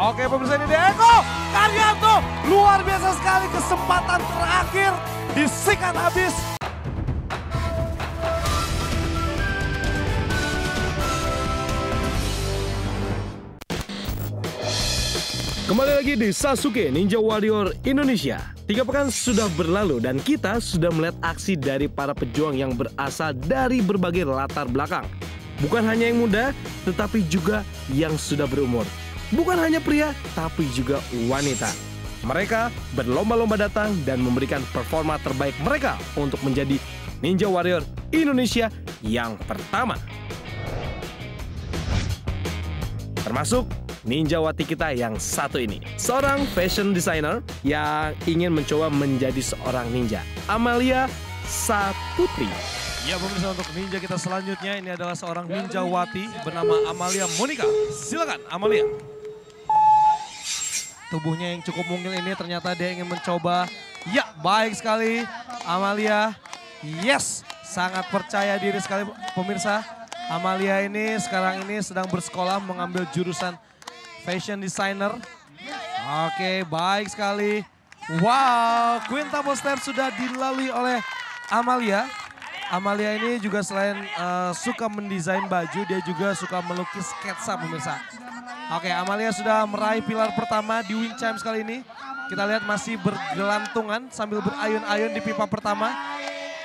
Oke pemirsa, ini dia Eko Karyanto. Luar biasa sekali, kesempatan terakhir disikat habis. Kembali lagi di Sasuke Ninja Warrior Indonesia. 3 pekan sudah berlalu dan kita sudah melihat aksi dari para pejuang yang berasal dari berbagai latar belakang. Bukan hanya yang muda, tetapi juga yang sudah berumur. Bukan hanya pria, tapi juga wanita. Mereka berlomba-lomba datang dan memberikan performa terbaik mereka untuk menjadi Ninja Warrior Indonesia yang pertama. Termasuk ninjawati kita yang satu ini, seorang fashion designer yang ingin mencoba menjadi seorang ninja, Amalia Saputri. Ya pemirsa, untuk ninja kita selanjutnya ini adalah seorang ninjawati bernama Amalia Monica. Silakan Amalia. Tubuhnya yang cukup mungil ini ternyata dia ingin mencoba. Ya baik sekali Amalia. Yes, sangat percaya diri sekali pemirsa. Amalia ini sekarang ini sedang bersekolah mengambil jurusan fashion designer. Oke, baik sekali. Wow, quintuple step sudah dilalui oleh Amalia. Amalia ini juga selain suka mendesain baju, dia juga suka melukis sketsa pemirsa. Oke, Amalia sudah meraih pilar pertama di wind chimes kali ini. Kita lihat masih bergelantungan sambil berayun-ayun di pipa pertama.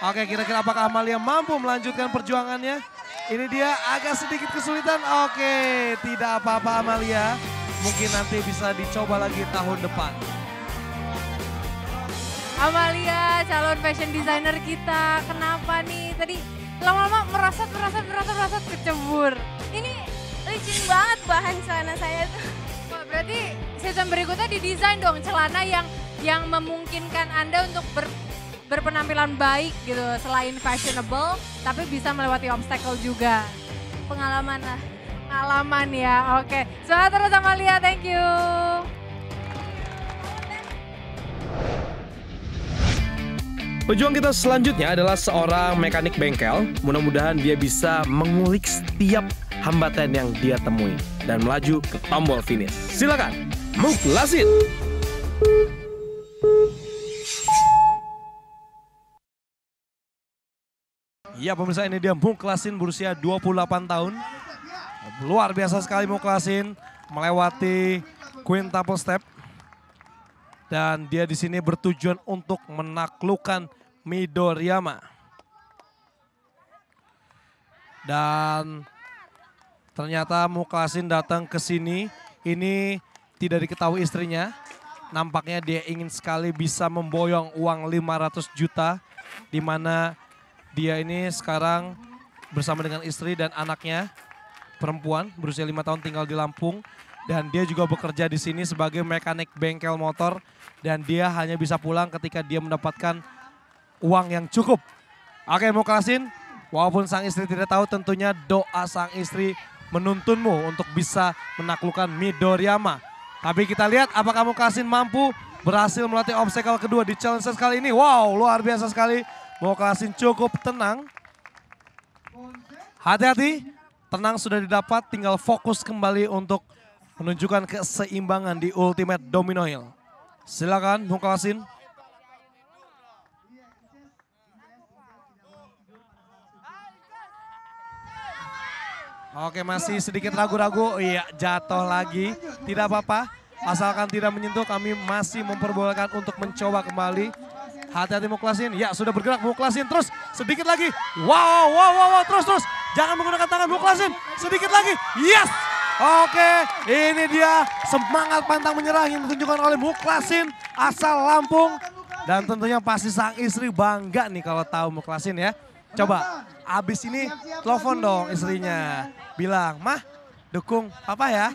Oke, kira-kira apakah Amalia mampu melanjutkan perjuangannya? Ini dia agak sedikit kesulitan. Oke, tidak apa-apa Amalia. Mungkin nanti bisa dicoba lagi tahun depan. Amalia, calon fashion designer kita. Kenapa nih? Tadi lama-lama merasat kecebur. Ini licin banget bahan celana saya tuh. Wah, berarti season berikutnya didesain dong celana yang memungkinkan Anda untuk berpenampilan baik gitu, selain fashionable tapi bisa melewati obstacle juga. Pengalaman lah. Pengalaman ya, oke. Semangat terus Amalia, thank you. Pejuang kita selanjutnya adalah seorang mekanik bengkel. Mudah-mudahan dia bisa mengulik setiap hambatan yang dia temui dan melaju ke tombol finish. Silakan, Muklasin. Ya pemirsa, ini dia Muklasin berusia 28 tahun. Luar biasa sekali Muklasin melewati quintuple step. Dan dia di sini bertujuan untuk menaklukkan Midoriyama. Dan ternyata Muklasin datang ke sini, ini tidak diketahui istrinya. Nampaknya dia ingin sekali bisa memboyong uang 500 juta di mana dia ini sekarang bersama dengan istri dan anaknya perempuan berusia 5 tahun tinggal di Lampung. Dan dia juga bekerja di sini sebagai mekanik bengkel motor. Dan dia hanya bisa pulang ketika dia mendapatkan uang yang cukup. Oke Muklasin, walaupun sang istri tidak tahu, tentunya doa sang istri menuntunmu untuk bisa menaklukkan Midoriyama. Tapi kita lihat apakah Muklasin mampu berhasil melatih obstacle kedua di challenge kali ini. Wow, luar biasa sekali. Muklasin cukup tenang. Hati-hati, tenang sudah didapat, tinggal fokus kembali untuk menunjukkan keseimbangan di Ultimate Domino Hill. Silakan Muklasin. Oke, masih sedikit ragu-ragu. Iya, jatuh lagi. Tidak apa-apa, asalkan tidak menyentuh, kami masih memperbolehkan untuk mencoba kembali. Hati-hati Muklasin. Ya, sudah bergerak Muklasin. Terus sedikit lagi. Wow. Terus. Jangan menggunakan tangan Muklasin. Sedikit lagi. Yes. Oke, ini dia semangat pantang menyerah yang ditunjukkan oleh Muklasin asal Lampung. Dan tentunya pasti sang istri bangga nih kalau tahu Muklasin ya. Coba, abis ini telepon dong istrinya. Bilang, Mah dukung Papa ya.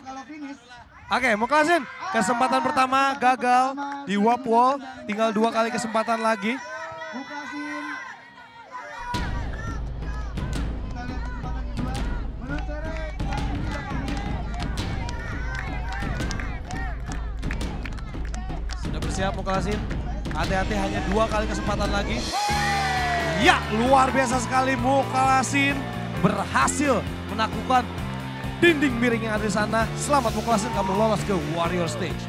Oke, Muklasin, kesempatan pertama gagal di warp wall. Tinggal 2 kali kesempatan lagi. Sudah bersiap Muklasin. Hati-hati, hanya 2 kali kesempatan lagi. Ya, luar biasa sekali Muklasin berhasil menaklukkan dinding miring yang ada di sana. Selamat Muklasin, kamu lolos ke Warrior Stage.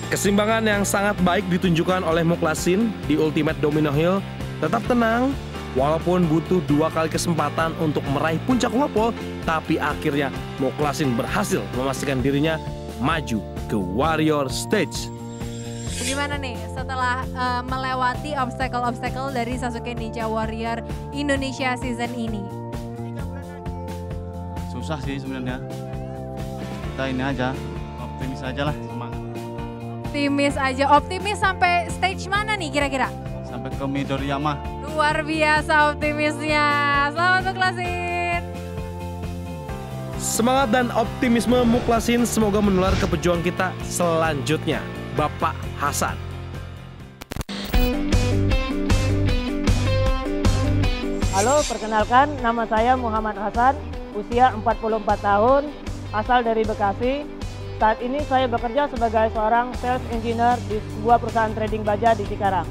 Keseimbangan yang sangat baik ditunjukkan oleh Muklasin di Ultimate Domino Hill. Tetap tenang, walaupun butuh 2 kali kesempatan untuk meraih puncak wall, tapi akhirnya Muklasin berhasil memastikan dirinya maju ke Warrior Stage. Gimana nih setelah melewati obstacle-obstacle dari Sasuke Ninja Warrior Indonesia season ini? Susah sih sebenarnya. Kita ini aja, optimis aja lah, semangat. Optimis sampai stage mana nih kira-kira? Sampai ke Midoriyama. Luar biasa optimisnya. Selamat Muklasin. Semangat dan optimisme Muklasin semoga menular ke pejuang kita selanjutnya, Bapak Hasan. Halo, perkenalkan nama saya Muhammad Hasan, usia 44 tahun, asal dari Bekasi. Saat ini saya bekerja sebagai seorang sales engineer di sebuah perusahaan trading baja di Cikarang.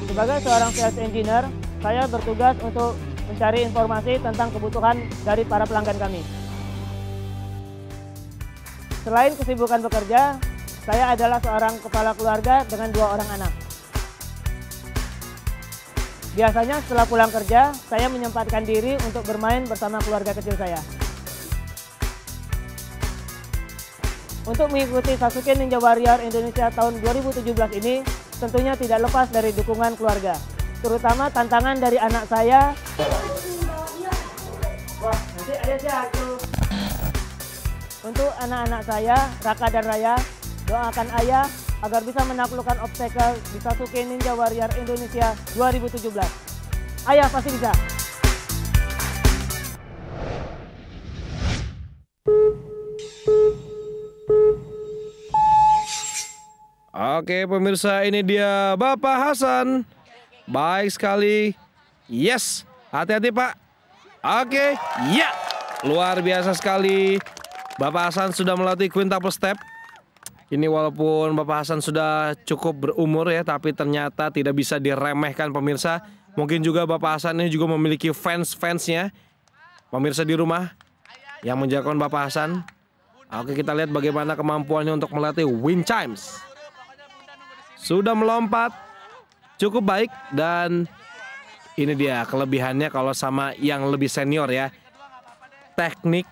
Sebagai seorang sales engineer, saya bertugas untuk mencari informasi tentang kebutuhan dari para pelanggan kami. Selain kesibukan bekerja, saya adalah seorang kepala keluarga dengan 2 orang anak. Biasanya setelah pulang kerja, saya menyempatkan diri untuk bermain bersama keluarga kecil saya. Untuk mengikuti Sasuke Ninja Warrior Indonesia tahun 2017 ini, tentunya tidak lepas dari dukungan keluarga. Terutama tantangan dari anak saya. Wah, nanti ada jatuh. Untuk anak-anak saya, Raka dan Raya, doakan ayah agar bisa menaklukkan obstacle di Sasuke Ninja Warrior Indonesia 2017. Ayah pasti bisa. Oke pemirsa, ini dia Bapak Hasan. Baik sekali. Yes, hati-hati Pak. Oke, ya. Luar biasa sekali. Bapak Hasan sudah melatih quintuple step. Ini walaupun Bapak Hasan sudah cukup berumur ya, tapi ternyata tidak bisa diremehkan pemirsa. Mungkin juga Bapak Hasan ini juga memiliki fans-fansnya. Pemirsa di rumah yang menjagokan Bapak Hasan. Oke, kita lihat bagaimana kemampuannya untuk melatih wind chimes. Sudah melompat cukup baik dan ini dia kelebihannya kalau sama yang lebih senior ya. Teknik,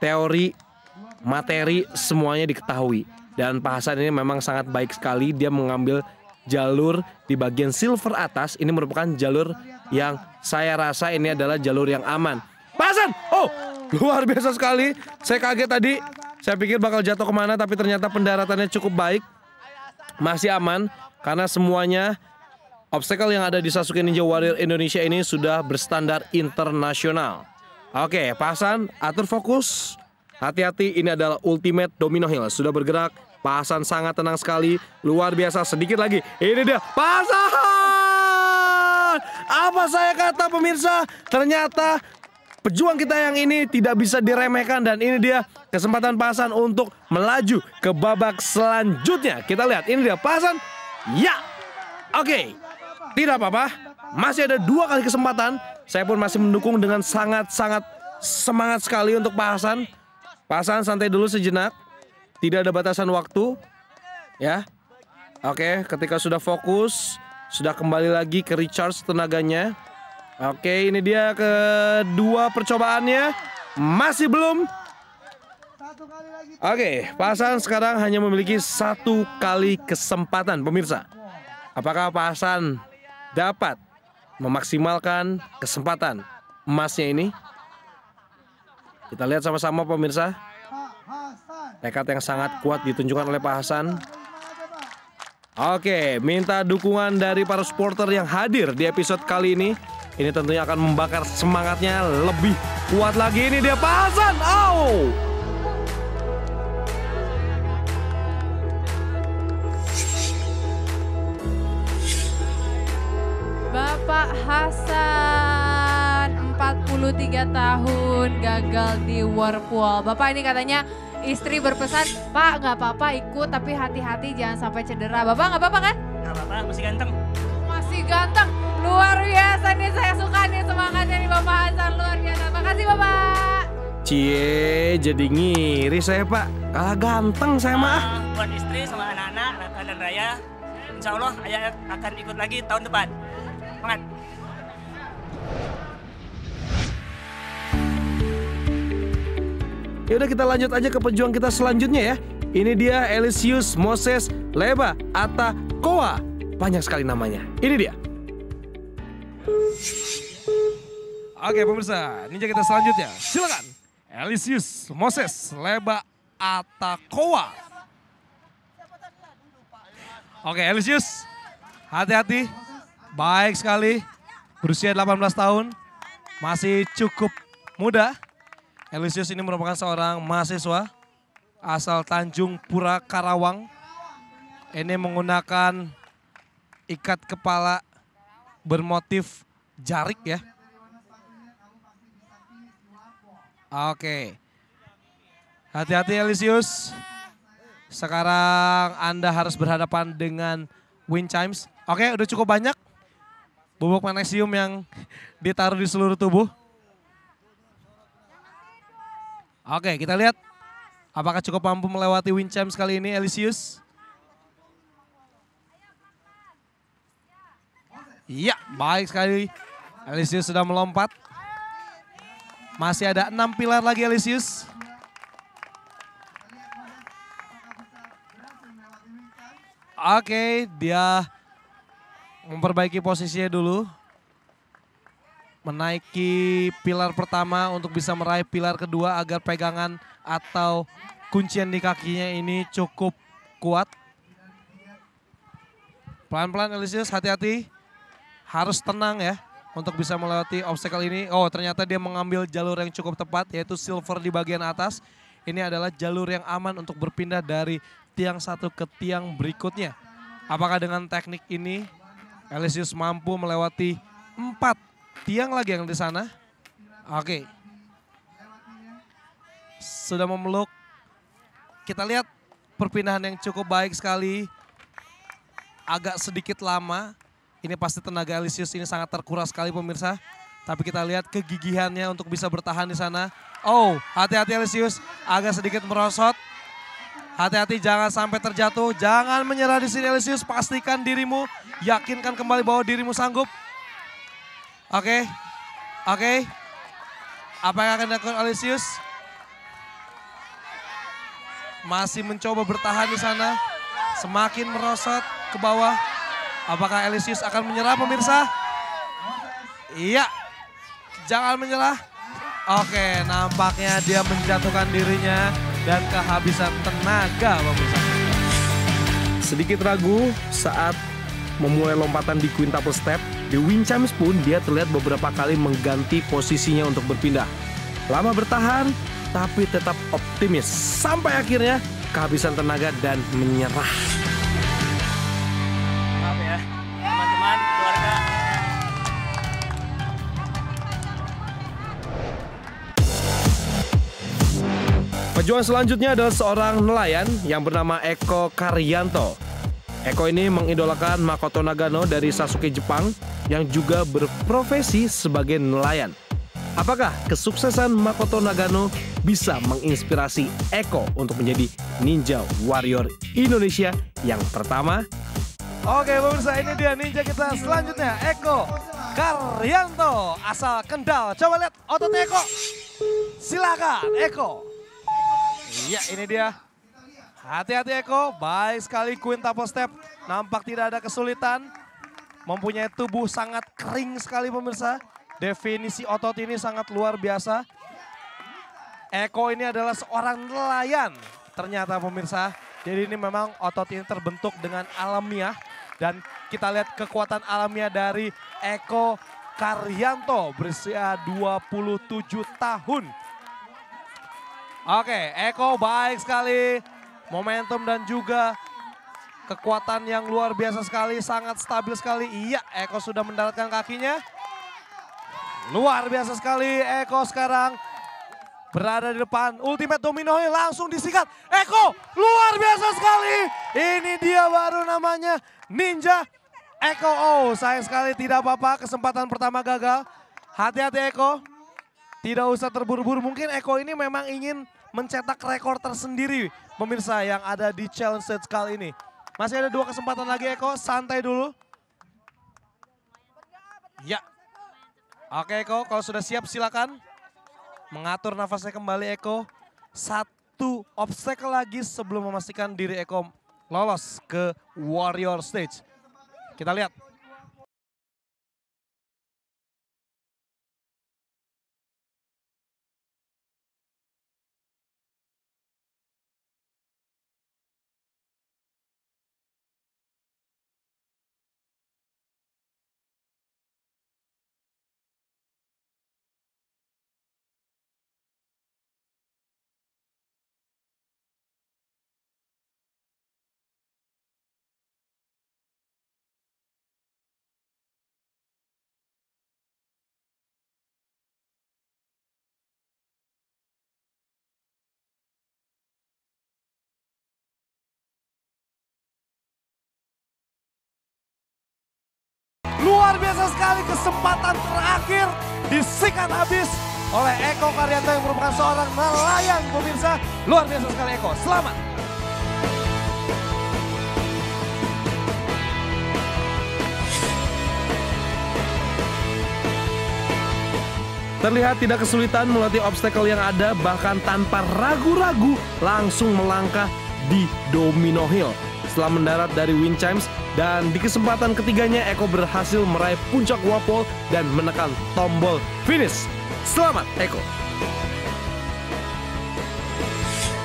teori, materi semuanya diketahui. Dan Pak Hasan ini memang sangat baik sekali. Dia mengambil jalur di bagian silver atas. Ini merupakan jalur yang saya rasa ini adalah jalur yang aman. Pak Hasan, oh luar biasa sekali. Saya kaget tadi. Saya pikir bakal jatuh kemana tapi ternyata pendaratannya cukup baik. Masih aman karena semuanya obstacle yang ada di Sasuke Ninja Warrior Indonesia ini sudah berstandar internasional. Oke, Pak Hasan atur fokus. Hati-hati, ini adalah Ultimate Domino Hill. Sudah bergerak, Pak Hasan sangat tenang sekali. Luar biasa, sedikit lagi. Ini dia, Pak Hasan! Apa saya kata pemirsa? Ternyata pejuang kita yang ini tidak bisa diremehkan. Dan ini dia kesempatan Pak Hasan untuk melaju ke babak selanjutnya. Kita lihat, ini dia Pak Hasan. Ya, oke. Tidak apa-apa, masih ada 2 kali kesempatan. Saya pun masih mendukung dengan sangat-sangat semangat sekali untuk Pak Hasan. Pak Hasan santai dulu sejenak. Tidak ada batasan waktu. Ya. Oke, ketika sudah fokus, sudah kembali lagi ke recharge tenaganya. Oke, ini dia kedua percobaannya. Masih belum. Oke, Pak Hasan sekarang hanya memiliki 1 kali kesempatan pemirsa. Apakah Pak Hasan dapat memaksimalkan kesempatan emasnya ini? Kita lihat sama-sama pemirsa. Tekad yang sangat kuat ditunjukkan oleh Pak Hasan. Oke, minta dukungan dari para supporter yang hadir di episode kali ini. Ini tentunya akan membakar semangatnya lebih kuat lagi. Ini dia Pak Hasan. Oh! Bapak Hasan, 43 tahun, gagal di Whirlpool. Bapak ini katanya istri berpesan, Pak nggak apa-apa ikut tapi hati-hati jangan sampai cedera. Bapak nggak apa-apa kan? Nggak apa-apa, masih ganteng. Masih ganteng. Ini saya suka nih semangatnya nih Bapak Hasan, luar biasa. Makasih Bapak. Cie, jadi ngiri saya Pak. Kalah ganteng saya mah. Buat istri sama anak-anak, Nata dan Raya. Insya Allah ayah akan ikut lagi tahun depan. Semangat. Ya udah kita lanjut aja ke pejuang kita selanjutnya ya. Ini dia Elysius Moses Leba Atakoa. Banyak sekali namanya. Ini dia. Oke pemirsa, ninja kita selanjutnya. Silakan. Elysius Moses Leba Atakoa. Oke Elysius, hati-hati. Baik sekali. Berusia 18 tahun. Masih cukup muda. Elysius ini merupakan seorang mahasiswa asal Tanjung Pura Karawang. Ini menggunakan ikat kepala bermotif jarik ya. Oke. Hati-hati Elysius. Sekarang Anda harus berhadapan dengan wind chimes. Oke, udah cukup banyak bubuk magnesium yang ditaruh di seluruh tubuh. Oke, kita lihat apakah cukup mampu melewati wind chimes kali ini Elysius. Iya, baik sekali. Elysius sudah melompat. Masih ada 6 pilar lagi Elysius. Oke, dia memperbaiki posisinya dulu. Menaiki pilar pertama untuk bisa meraih pilar kedua agar pegangan atau kuncian di kakinya ini cukup kuat. Pelan-pelan Elysius, hati-hati. Harus tenang ya untuk bisa melewati obstacle ini. Oh ternyata dia mengambil jalur yang cukup tepat yaitu silver di bagian atas. Ini adalah jalur yang aman untuk berpindah dari tiang satu ke tiang berikutnya. Apakah dengan teknik ini Elysius mampu melewati 4 tiang lagi yang di sana? Oke. Sudah memeluk. Kita lihat perpindahan yang cukup baik sekali. Agak sedikit lama. Ini pasti tenaga Elysius ini sangat terkuras sekali pemirsa. Tapi kita lihat kegigihannya untuk bisa bertahan di sana. Oh, hati-hati Elysius. Agak sedikit merosot. Hati-hati jangan sampai terjatuh. Jangan menyerah di sini Elysius. Pastikan dirimu. Yakinkan kembali bahwa dirimu sanggup. Oke. Oke. Apa yang akan dilakukan Elysius? Masih mencoba bertahan di sana. Semakin merosot ke bawah. Apakah Elysius akan menyerah pemirsa? Iya. Jangan menyerah. Oke, nampaknya dia menjatuhkan dirinya dan kehabisan tenaga pemirsa. Sedikit ragu saat memulai lompatan di quintuple step. Di wind chimes pun dia terlihat beberapa kali mengganti posisinya untuk berpindah. Lama bertahan, tapi tetap optimis. Sampai akhirnya kehabisan tenaga dan menyerah. Maaf ya, teman-teman, keluarga. Pejuang selanjutnya adalah seorang nelayan yang bernama Eko Karyanto. Eko ini mengidolakan Makoto Nagano dari Sasuke Jepang yang juga berprofesi sebagai nelayan. Apakah kesuksesan Makoto Nagano bisa menginspirasi Eko untuk menjadi Ninja Warrior Indonesia yang pertama? Oke pemirsa, ini dia ninja kita selanjutnya, Eko Karyanto asal Kendal. Coba lihat otot Eko. Silakan Eko. Iya ini dia. Hati-hati Eko, baik sekali quintuple step. Nampak tidak ada kesulitan. Mempunyai tubuh sangat kering sekali pemirsa. Definisi otot ini sangat luar biasa. Eko ini adalah seorang nelayan ternyata pemirsa. Jadi ini memang otot ini terbentuk dengan alamiah. Dan kita lihat kekuatan alamiah dari Eko Karyanto berusia 27 tahun. Oke, Eko baik sekali. Momentum dan juga kekuatan yang luar biasa sekali, sangat stabil sekali. Iya, Eko sudah mendaratkan kakinya. Luar biasa sekali, Eko sekarang berada di depan. Ultimate domino langsung disikat. Eko, luar biasa sekali. Ini dia baru namanya Ninja Eko, oh sayang sekali tidak apa-apa, kesempatan pertama gagal. Hati-hati Eko, tidak usah terburu-buru. Mungkin Eko ini memang ingin mencetak rekor tersendiri pemirsa yang ada di challenge stage kali ini. Masih ada 2 kesempatan lagi Eko, santai dulu. Ya, oke Eko, kalau sudah siap silakan. Mengatur nafasnya kembali Eko. 1 obstacle lagi sebelum memastikan diri Eko lolos ke Warrior Stage. Kita lihat. Luar biasa sekali kesempatan terakhir disikat habis oleh Eko Karyanto yang merupakan seorang nelayan pemirsa. Luar biasa sekali Eko, selamat. Terlihat tidak kesulitan melewati obstacle yang ada, bahkan tanpa ragu-ragu langsung melangkah di Domino Hill. Setelah mendarat dari wind chimes dan di kesempatan ketiganya Eko berhasil meraih puncak wapol dan menekan tombol finish. Selamat Eko.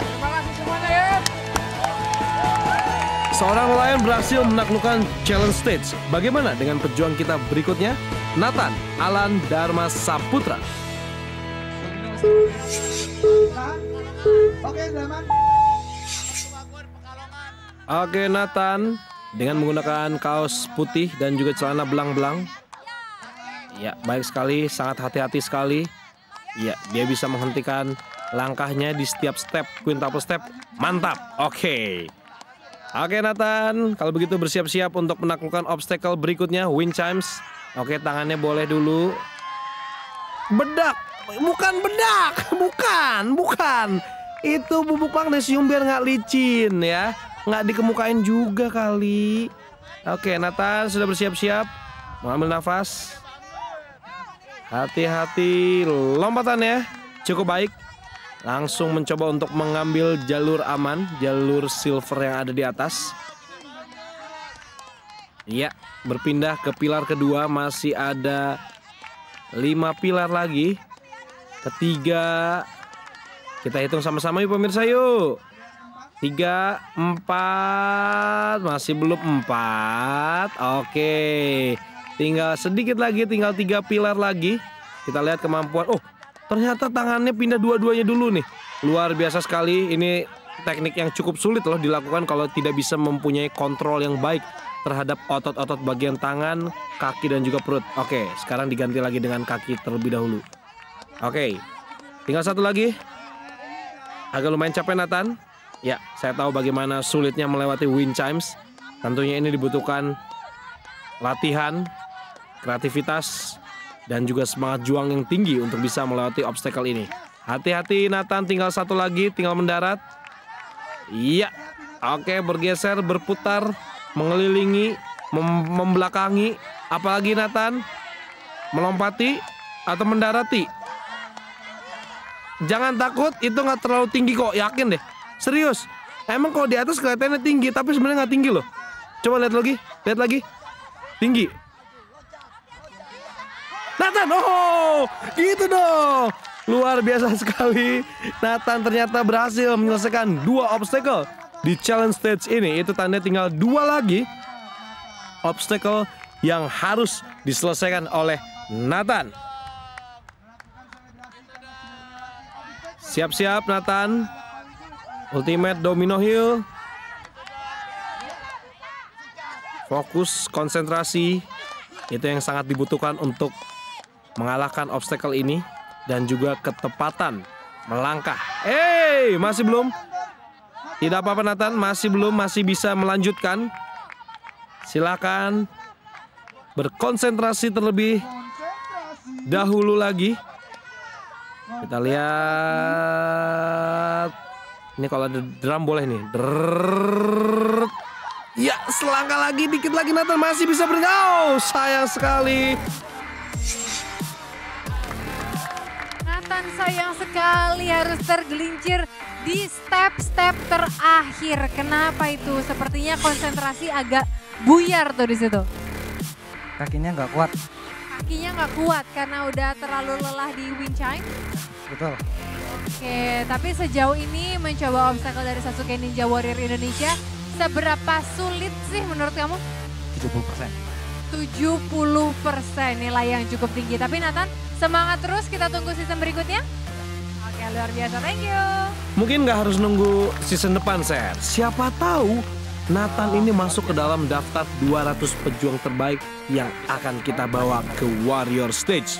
Terima kasih semuanya ya. Seorang nelayan berhasil menaklukkan challenge stage. Bagaimana dengan pejuang kita berikutnya? Nathan Alan Dharma Saputra. Oke Nathan, dengan menggunakan kaos putih dan juga celana belang-belang. Ya, baik sekali, sangat hati-hati sekali. Ya, dia bisa menghentikan langkahnya di setiap step, quintuple step. Mantap, oke. Oke Nathan, kalau begitu bersiap-siap untuk menaklukkan obstacle berikutnya, wind chimes. Oke, tangannya boleh dulu. Bedak, bukan bedak, bukan. Itu bubuk magnesium biar nggak licin ya. Nggak dikemukain juga kali. Oke, Nathan sudah bersiap-siap. Mengambil nafas. Hati-hati lompatannya. Cukup baik. Langsung mencoba untuk mengambil jalur aman. Jalur silver yang ada di atas. Iya, berpindah ke pilar kedua. Masih ada 5 pilar lagi. Ketiga. Kita hitung sama-sama yuk pemirsa yuk. 3, 4, masih belum 4. Oke, tinggal sedikit lagi, tinggal 3 pilar lagi. Kita lihat kemampuan. Oh, ternyata tangannya pindah dua-duanya dulu nih. Luar biasa sekali. Ini teknik yang cukup sulit loh dilakukan kalau tidak bisa mempunyai kontrol yang baik terhadap otot-otot bagian tangan, kaki dan juga perut. Oke, sekarang diganti lagi dengan kaki terlebih dahulu. Oke, tinggal 1 lagi. Agak lumayan capek Nathan. Ya, saya tahu bagaimana sulitnya melewati wind chimes. Tentunya ini dibutuhkan latihan, kreativitas, dan juga semangat juang yang tinggi untuk bisa melewati obstacle ini. Hati-hati Nathan, tinggal 1 lagi, tinggal mendarat. Iya, oke, bergeser, berputar, mengelilingi, membelakangi. Apalagi Nathan, melompati atau mendarati. Jangan takut, itu nggak terlalu tinggi kok, yakin deh. Serius, emang kalau di atas kelihatannya tinggi, tapi sebenarnya nggak tinggi loh. Coba lihat lagi, tinggi. Nathan, oh, gitu dong. Luar biasa sekali. Nathan ternyata berhasil menyelesaikan 2 obstacle di challenge stage ini. Itu tanda tinggal 2 lagi obstacle yang harus diselesaikan oleh Nathan. Siap-siap Nathan. Ultimate Domino Hill. Fokus, konsentrasi. Itu yang sangat dibutuhkan untuk mengalahkan obstacle ini. Dan juga ketepatan melangkah. Masih belum. Tidak apa-apa Nathan, masih belum, masih bisa melanjutkan. Silakan. berkonsentrasi terlebih dahulu lagi. Kita lihat. Ini kalau ada drum boleh nih. Drrrr. Ya, selangkah lagi, dikit lagi Nathan masih bisa beri. Oh, sayang sekali. Nathan sayang sekali harus tergelincir di step-step terakhir. Kenapa itu? Sepertinya konsentrasi agak buyar tuh di situ. Kakinya nggak kuat. Kakinya nggak kuat karena udah terlalu lelah di wind chime. Betul. Oke, tapi sejauh ini mencoba obstacle dari Sasuke Ninja Warrior Indonesia, seberapa sulit sih menurut kamu? 70%. 70%, nilai yang cukup tinggi. Tapi Nathan, semangat terus, kita tunggu season berikutnya. Oke, luar biasa, thank you. Mungkin nggak harus nunggu season depan, Ser. Siapa tahu Nathan ini masuk ke dalam daftar 200 pejuang terbaik yang akan kita bawa ke Warrior Stage.